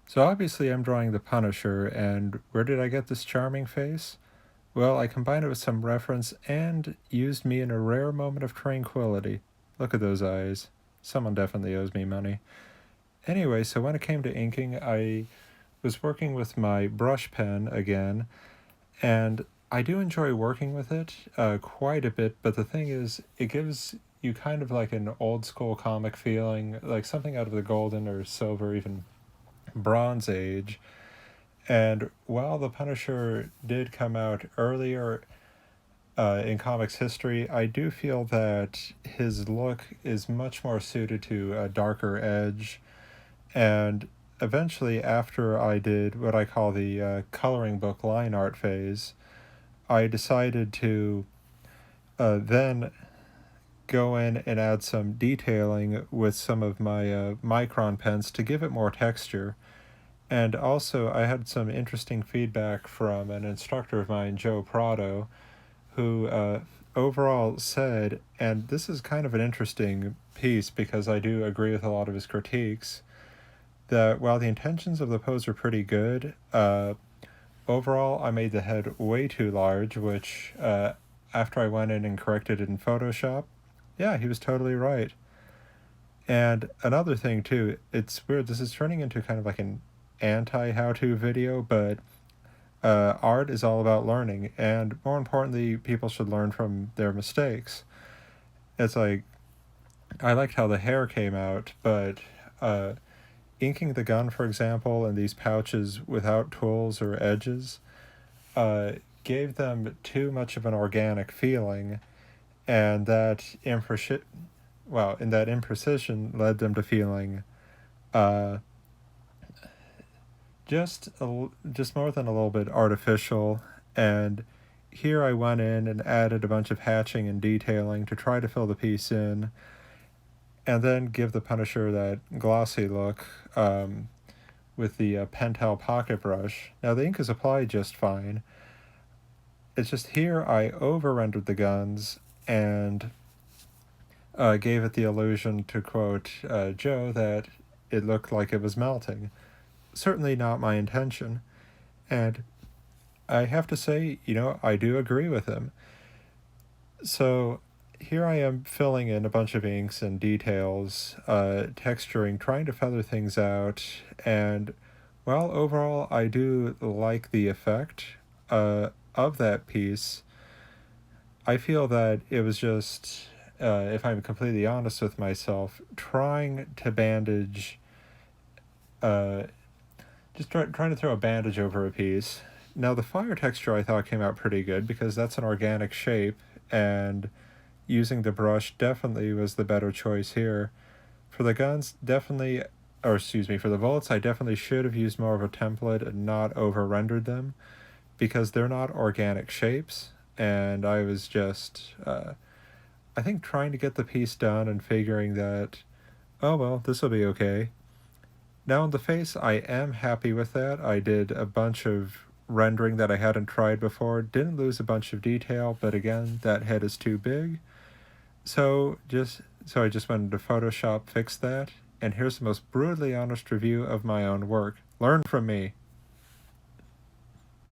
So obviously I'm drawing the Punisher, and where did I get this charming face? Well, I combined it with some reference and used me in a rare moment of tranquility. Look at those eyes. Someone definitely owes me money. Anyway, so when it came to inking, I was working with my brush pen again, and I do enjoy working with it quite a bit, but the thing is, it gives you kind of like an old school comic feeling, like something out of the golden or silver, even Bronze Age. And while the Punisher did come out earlier in comics history, I do feel that his look is much more suited to a darker edge. And eventually, after I did what I call the coloring book line art phase, I decided to then go in and add some detailing with some of my micron pens to give it more texture. And also, I had some interesting feedback from an instructor of mine, Joe Prado, who overall said, and this is kind of an interesting piece because I do agree with a lot of his critiques, that while the intentions of the pose are pretty good, overall I made the head way too large, which after I went in and corrected it in Photoshop, yeah, he was totally right. And another thing too, it's weird, this is turning into kind of like an anti how to video, but art is all about learning, and more importantly, people should learn from their mistakes. It's like, I liked how the hair came out, but uh, inking the gun, for example, in these pouches without tools or edges uh, gave them too much of an organic feeling, and in that imprecision led them to feeling uh, just more than a little bit artificial. And here I went in and added a bunch of hatching and detailing to try to fill the piece in, and then give the Punisher that glossy look with the Pentel pocket brush. Now the ink is applied just fine. It's just here I over rendered the guns and gave it the illusion, to quote Joe, that it looked like it was melting. Certainly not my intention. And I have to say, I do agree with him. So here I am filling in a bunch of inks and details, texturing, trying to feather things out, and while overall I do like the effect of that piece, I feel that it was just, if I'm completely honest with myself, trying to bandage, uh, trying to throw a bandage over a piece. Now, the fire texture I thought came out pretty good because that's an organic shape, and using the brush definitely was the better choice here. For the guns, definitely, or excuse me, for the bullets, I definitely should have used more of a template and not over rendered them because they're not organic shapes. And I was just, I think, trying to get the piece done and figuring that, oh well, this will be okay. Now, on the face, I am happy with that. I did a bunch of rendering that I hadn't tried before, didn't lose a bunch of detail, but again, that head is too big. So I just went into Photoshop, fixed that, and here's the most brutally honest review of my own work. Learn from me.